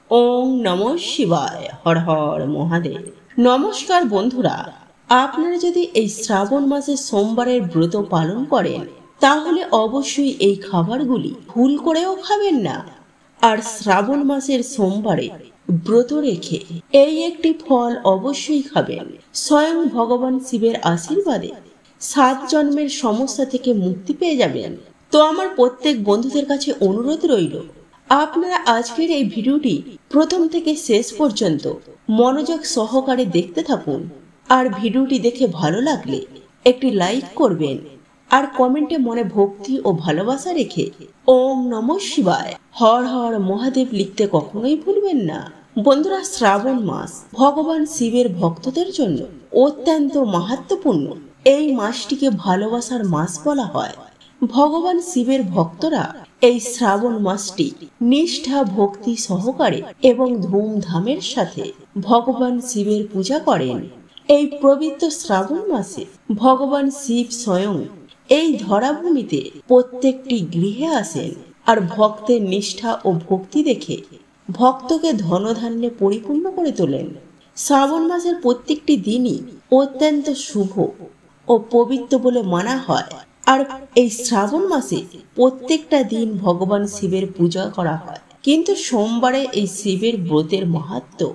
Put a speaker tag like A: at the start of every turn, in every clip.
A: ওং নমঃ শিবায়। হর হর মহাদেব। নমস্কার বন্ধুরা, আপনারা যদি এই শ্রাবণ মাসে সোমবারের ব্রত পালন করেন তাহলে অবশ্যই এই খাবারগুলি ভুল করেও খাবেন না। আর শ্রাবণ মাসের সোমবারে ব্রত রেখে এই একটি ফল অবশ্যই খাবেন। স্বয়ং ভগবান শিবের আশীর্বাদে 7 জন্মের সমস্যা থেকে মুক্তি পেয়ে যাবেন। তো আমার প্রত্যেক বন্ধুদের কাছে অনুরোধ রইল, আপনারা আজকের এই ভিডিওটি প্রথম থেকে শেষ পর্যন্ত মনোযোগ সহকারে দেখতে থাকুন। আর ভিডিওটি দেখে ভালো লাগলে একটি লাইক করবেন আর কমেন্টে মনে ভক্তি ও ভালোবাসা রেখে ওম নমঃ শিবায়, হর হর মহাদেব লিখতে কখনোই ভুলবেন না। বন্ধুরা, শ্রাবণ মাস ভগবান শিবের ভক্তদের জন্য অত্যন্ত মাহাত্ম্যপূর্ণ। এই মাসটিকে ভালোবাসার মাস বলা হয়। ভগবান শিবের ভক্তরা এই শ্রাবণ মাসটি নিষ্ঠা ভক্তি সহকারে এবং ধুমধামের সাথে ভগবান শিবের পূজা করেন। এই পবিত্র শ্রাবণ মাসে ভগবান শিব স্বয়ং এই ধরাভূমিতে প্রত্যেকটি গৃহে আসেন আর ভক্তের নিষ্ঠা ও ভক্তি দেখে ভক্তকে ধনধান্যে পরিপূর্ণ করে তোলেন। শ্রাবণ মাসের প্রত্যেকটি দিনই অত্যন্ত শুভ ও পবিত্র বলে মানা হয়। আর এই শ্রাবণ মাসে প্রত্যেকটা দিন ভগবান শিবের পূজা করা হয়, কিন্তু সোমবারে এই শিবের ব্রতের মাহাত্ম্য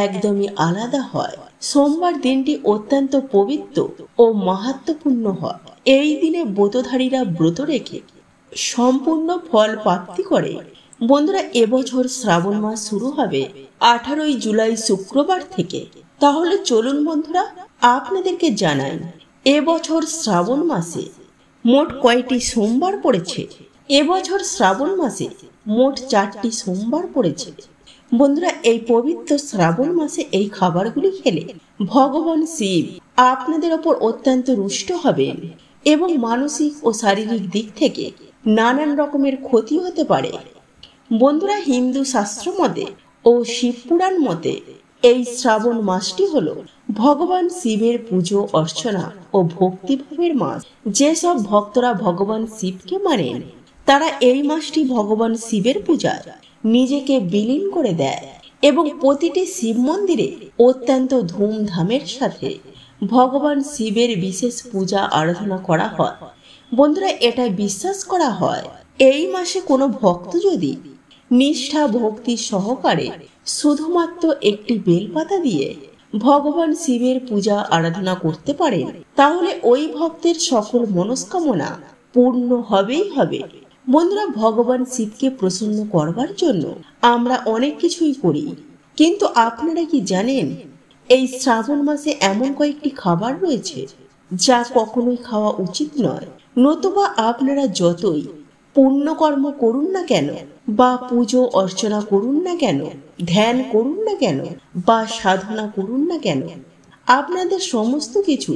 A: একদমই আলাদা হয়। সোমবার দিনটি অত্যন্ত পবিত্র ও মাহাত্ম্যপূর্ণ হয়। এই দিনে ব্রতধারীরা ব্রত রেখে সম্পূর্ণ ফল প্রাপ্তি করে। বন্ধুরা, এবছর শ্রাবণ মাস শুরু হবে 18 জুলাই শুক্রবার থেকে। তাহলে চলুন বন্ধুরা, আপনাদেরকে জানাই এবছর শ্রাবণ মাসে মোট কয়টি সোমবার পড়েছে। এবছর শ্রাবণ মাসে মোট 4টি সোমবার পড়েছে। বন্ধুরা, এই পবিত্র শ্রাবণ মাসে এই খাবারগুলি খেলে ভগবান শিব আপনাদের ওপর অত্যন্ত রুষ্ট হবেন এবং মানসিক ও শারীরিক দিক থেকে নানান রকমের ক্ষতি হতে পারে। বন্ধুরা, হিন্দু শাস্ত্র মতে ও শিবপুরাণ মতে এই শ্রাবণ মাসটি হলো ভগবান শিবের পুজো অর্চনা ও ভক্তিভাবের মাস। যেসব ভক্তরা ভগবান শিবকে মানেন তারা এই মাসটি ভগবান শিবের পূজায় নিজেকে বিলীন করে দেয় এবং প্রতিটি শিব মন্দিরে অত্যন্ত ধুমধামের সাথে ভগবান শিবের বিশেষ পূজা আরাধনা করা হয়। বন্ধুরা, এটা বিশ্বাস করা হয় এই মাসে কোনো ভক্ত যদি নিষ্ঠা ভক্তি সহকারে শুধুমাত্র একটি বেলপাতা দিয়ে ভগবান শিবের পূজা আরাধনা করতে পারেন তাহলে ওই ভক্তের সকল মনস্কামনা পূর্ণ হবেই হবে। বন্ধুরা, ভগবান শিবকে প্রসন্ন করবার জন্য আমরা অনেক কিছুই করি, কিন্তু আপনারা কি জানেন এই শ্রাবণ মাসে এমন কয়েকটি খাবার রয়েছে যা কখনোই খাওয়া উচিত নয়। নতুবা আপনারা যতই পুণ্যকর্ম করুন না কেন বা পুজো অর্চনা করুন না কেন, ধ্যান করুন না কেন বা সাধনা করুন না কেন, আপনাদের সমস্ত কিছু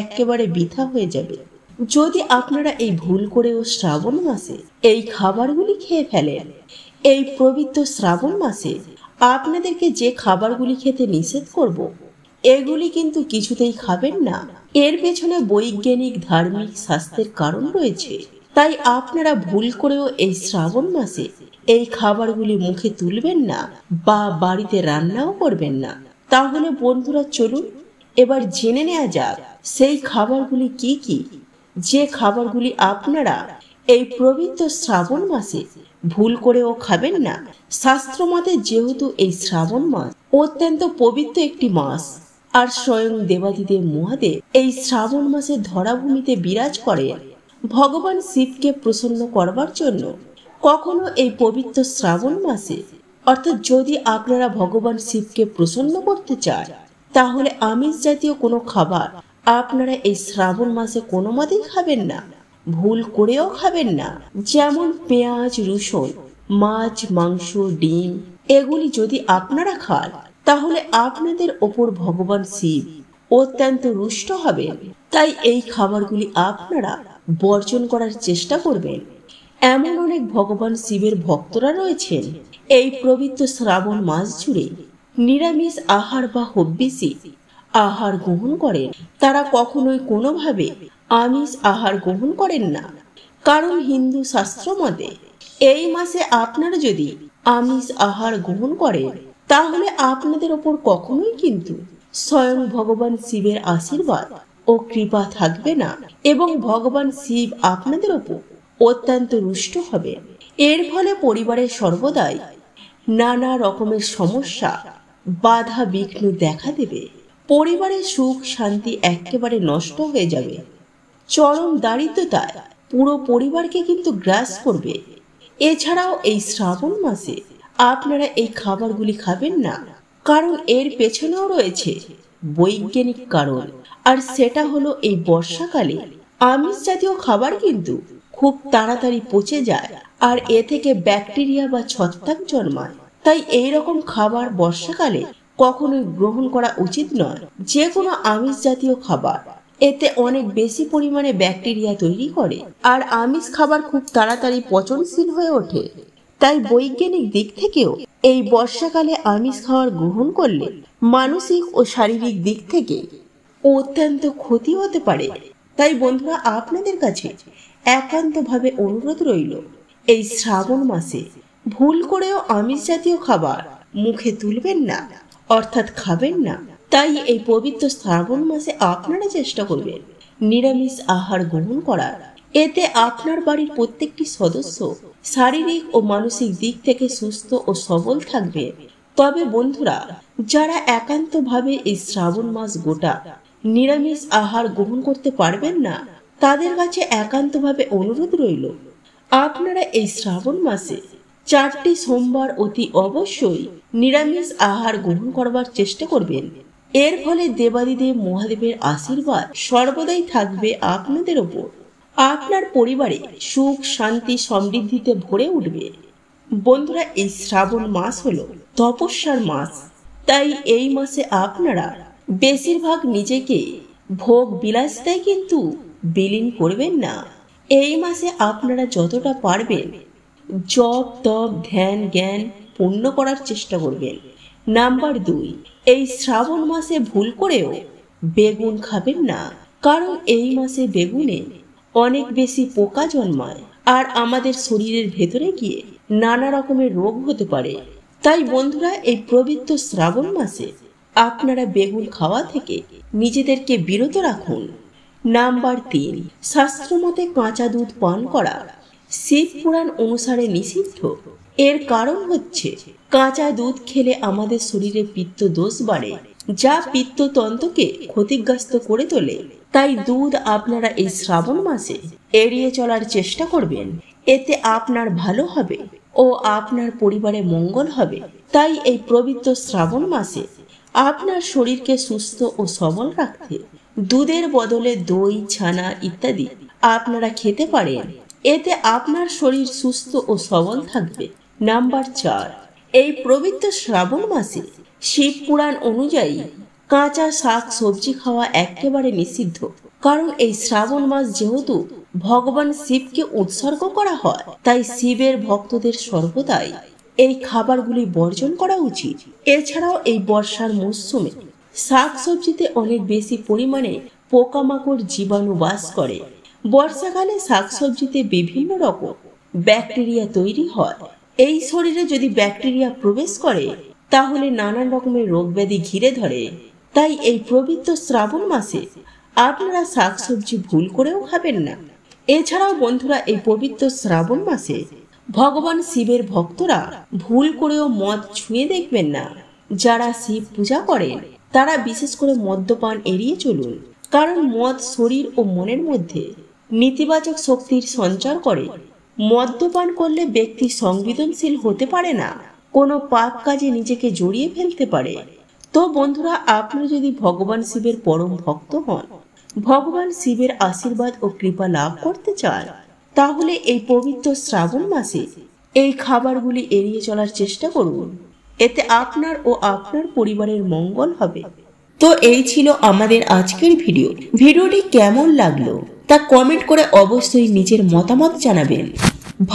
A: একেবারে বৃথা হয়ে যাবে যদি আপনারা এই ভুল করেও শ্রাবণ মাসে এই খাবারগুলি খেয়ে ফেলেন। এই পবিত্র শ্রাবণ মাসে আপনাদেরকে যে খাবারগুলি খেতে নিষেধ করব এগুলি কিন্তু কিছুতেই খাবেন না। এর পেছনে বৈজ্ঞানিক ধার্মিক স্বাস্থ্যের কারণ রয়েছে। তাই আপনারা ভুল করেও এই শ্রাবণ মাসে এই খাবারগুলি মুখে তুলবেন না বা বাড়িতে রান্নাও করবেন না। তাহলে বন্ধুরা, চলুন এবার জেনে নেওয়া যাক সেই খাবারগুলি কি কি, যে খাবারগুলি আপনারা এই পবিত্র শ্রাবণ মাসে ভুল করেও খাবেন না। শাস্ত্র মতে যেহেতু এই শ্রাবণ মাস অত্যন্ত পবিত্র একটি মাস আর স্বয়ং দেবাদিদেব মহাদেব এই শ্রাবণ মাসের ধরাভূমিতে বিরাজ করেন ভগবান শিবকে প্রসন্ন করবার জন্য, কখনো এই পবিত্র শ্রাবণ মাসে অর্থাৎ যদি আপনারা ভগবান শিবকে প্রসন্ন করতে চান তাহলে আমিষ জাতীয় কোনো খাবার আপনারা এই শ্রাবণ মাসে কোনো মতেই খাবেন না, ভুল করেও খাবেন না। যেমন পেঁয়াজ, রসুন, মাছ, মাংস, ডিম এগুলি যদি আপনারা খান তাহলে আপনাদের ওপর ভগবান শিব অত্যন্ত রুষ্ট হবেন। তাই এই খাবারগুলি আপনারা বর্জন করার চেষ্টা করবেন। এমন অনেক ভগবান শিবের ভক্তরা রয়েছেন এই পবিত্র শ্রাবণ মাস জুড়ে নিরামিষ আহার বা হব্বিসি আহার গ্রহণ করেন। তারা কখনোই কোনোভাবে আমিষ আহার গ্রহণ করেন না, কারণ হিন্দু শাস্ত্র মতে এই মাসে আপনারা যদি আমিষ আহার গ্রহণ করেন, তাহলে আপনাদের ওপর কখনোই কিন্তু স্বয়ং ভগবান শিবের আশীর্বাদ ও কৃপা থাকবে না এবং ভগবান শিব আপনাদের ওপর অত্যন্ত রুষ্ট হবে। এর ফলে পরিবারের সর্বদাই নানা রকমের সমস্যা, বাধা বিঘ্ন দেখা দেবে। পরিবারের সুখ শান্তি একেবারে নষ্ট হয়ে যাবে। চরম দারিদ্রতায় পুরো পরিবারকে কিন্তু গ্রাস করবে। এছাড়াও এই শ্রাবণ মাসে আপনারা এই খাবারগুলি খাবেন না, কারণ এর পেছনেও রয়েছে বৈজ্ঞানিক কারণ। আর সেটা হলো এই বর্ষাকালে আমিষ জাতীয় খাবার কিন্তু খুব তাড়াতাড়ি পচে যায় আর এ থেকে ব্যাকটেরিয়া বা ছত্রাক জন্মায়। তাই এই রকম খাবার বর্ষাকালে কখনোই গ্রহণ করা উচিত নয়। যে কোনো আমিষ জাতীয় খাবার এতে অনেক বেশি পরিমাণে ব্যাকটেরিয়া তৈরি করে আর আমিষ খাবার খুব তাড়াতাড়ি পচনশীল হয়ে ওঠে। তাই বৈজ্ঞানিক দিক থেকেও এই বর্ষাকালে আমিষ খাবার গ্রহণ করলে মানসিক ও শারীরিক দিক থেকে অত্যন্ত ক্ষতি হতে পারে। তাই বন্ধুরা, আপনাদের কাছে একান্তভাবে অনুরোধ রইল, এই শ্রাবণ মাসে ভুল করেও আমিষ জাতীয় খাবার মুখে তুলবেন না, অর্থাৎ খাবেন না। তাই এই পবিত্র শ্রাবণ মাসে আপনারা চেষ্টা করবেন নিরামিষ আহার গ্রহণ করার। এতে আপনার বাড়ির প্রত্যেকটি সদস্য শারীরিক ও মানসিক দিক থেকে সুস্থ ও সবল থাকবে। তবে বন্ধুরা, যারা একান্তভাবে এই শ্রাবণ মাস গোটা নিরামিষ আহার গ্রহণ করতে পারবেন না, তাদের কাছে একান্তভাবে অনুরোধ রইল, আপনারা এই শ্রাবণ মাসে 4টি সোমবার অতি অবশ্যই নিরামিষ আহার গ্রহণ করবার চেষ্টা করবেন। এর ফলে দেবাদিদেব মহাদেবের আশীর্বাদ সর্বদাই থাকবে আপনাদের ওপর। আপনার পরিবারে সুখ শান্তি সমৃদ্ধিতে ভরে উঠবে। বন্ধুরা, এই শ্রাবণ মাস হলো তপস্যার মাস। তাই এই মাসে আপনারা বেশিরভাগ নিজেকে ভোগ বিলাসিতায় কিন্তু বিলীন করবেন না। এই মাসে আপনারা যতটা পারবেন জপ তপ ধ্যান জ্ঞান পূর্ণ করার চেষ্টা করবেন। নাম্বার 2, এই শ্রাবণ মাসে ভুল করেও বেগুন খাবেন না, কারণ এই মাসে বেগুনে অনেক বেশি পোকা জন্মায় আর আমাদের শরীরের ভেতরে গিয়ে নানা রকমের রোগ হতে পারে। তাই বন্ধুরা, এই পবিত্র শ্রাবণ মাসে আপনারা বেগুন খাওয়া থেকে নিজেদেরকে বিরত রাখুন। নাম্বার 3, শাস্ত্রমতে কাঁচা দুধ পান করা শিব পুরাণ অনুসারে নিষিদ্ধ। এর কারণ হচ্ছে কাঁচা দুধ খেলে আমাদের শরীরে পিত্ত দোষ বাড়ে, যা পিত্ততন্ত্রকে ক্ষতিগ্রস্ত করে তোলে। তাই দুধ আপনারা এই শ্রাবণ মাসে এড়িয়ে চলার চেষ্টা করবেন। এতে আপনার ভালো হবে ও আপনার পরিবারে মঙ্গল হবে। তাই এই পবিত্র শ্রাবণ মাসে আপনার শরীরকে সুস্থ ও সবল রাখতে দুধের বদলে দই ছানা ইত্যাদি আপনারা খেতে পারেন। এতে আপনার শরীর সুস্থ ও সবল থাকবে। নাম্বার 4, এই পবিত্র শ্রাবণ মাসে শিব পুরাণ অনুযায়ী কাঁচা শাক সবজি খাওয়া একেবারে নিষিদ্ধ। কারণ এই শ্রাবণ মাস যেহেতু ভগবান শিবকে উৎসর্গ করা হয়, তাই শিবের ভক্তদের সর্বদাই এই খাবারগুলি বর্জন করা উচিত। এছাড়াও এই বর্ষার মরশুমে শাক সবজিতে অনেক বেশি পরিমাণে পোকামাকড় জীবাণু বাস করে। বর্ষাকালে শাকসবজিতে বিভিন্ন রকম ব্যাকটেরিয়া তৈরি হয়। এই শরীরে যদি ব্যাকটেরিয়া প্রবেশ করে তাহলে নানান রকমের রোগ ব্যাধি ঘিরে ধরে। তাই এই পবিত্র শ্রাবণ মাসে আপনারা শাকসবজি ভুল করেও খাবেন না। এছাড়াও বন্ধুরা, এই পবিত্র শ্রাবণ মাসে ভগবান শিবের ভক্তরা ভুল করেও মদ ছুঁয়ে দেখবেন না। যারা শিব পূজা করেন তারা বিশেষ করে মদ্যপান এড়িয়ে চলুন, কারণ মদ শরীর ও মনের মধ্যে নেতিবাচক শক্তির সঞ্চার করে। মদ্যপান করলে ব্যক্তি সংবেদনশীল হতে পারে না, কোনো পাপ কাজে নিজেকে জড়িয়ে ফেলতে পারে। তো বন্ধুরা, আপনারা যদি ভগবান শিবের পরম ভক্ত হন, ভগবান শিবের আশীর্বাদ ও কৃপা লাভ করতে চান, তাহলে এই পবিত্র শ্রাবণ মাসে এই খাবারগুলি এড়িয়ে চলার চেষ্টা করুন। এতে আপনার ও আপনার পরিবারের মঙ্গল হবে। তো এই ছিল আমাদের আজকের ভিডিওটি কেমন লাগলো তা কমেন্ট করে অবশ্যই নিজের মতামত জানাবেন।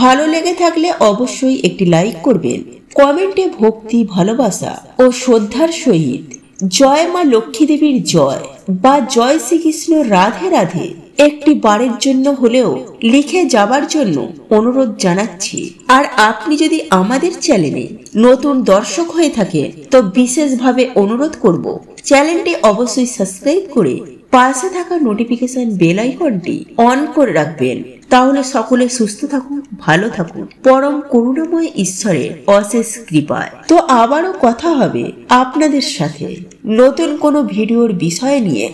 A: ভালো লেগে থাকলে অবশ্যই একটি লাইক করবেন। কমেন্টে ভক্তি ভালোবাসা ও শ্রদ্ধার সহিত জয় মা লক্ষ্মী দেবীর জয় বা জয় শ্রীকৃষ্ণ রাধে রাধে একটি বারের জন্য হলেও লিখে যাবার জন্য অনুরোধ জানাচ্ছি। আর আপনি যদি আমাদের চ্যানেলে নতুন দর্শক হয়ে থাকে তো বিশেষভাবে অনুরোধ করব চ্যানেলটি অবশ্যই সাবস্ক্রাইব করে পাশে থাকা নোটিফিকেশন বেল আইকনটি অন করে রাখবেন। তাহলে সকলে সুস্থ থাকুন, ভালো থাকুন, পরম করুণাময় ঈশ্বরের অশেষ কৃপায়। তো আবারও কথা হবে আপনাদের সাথে নতুন কোনো ভিডিওর বিষয় নিয়ে।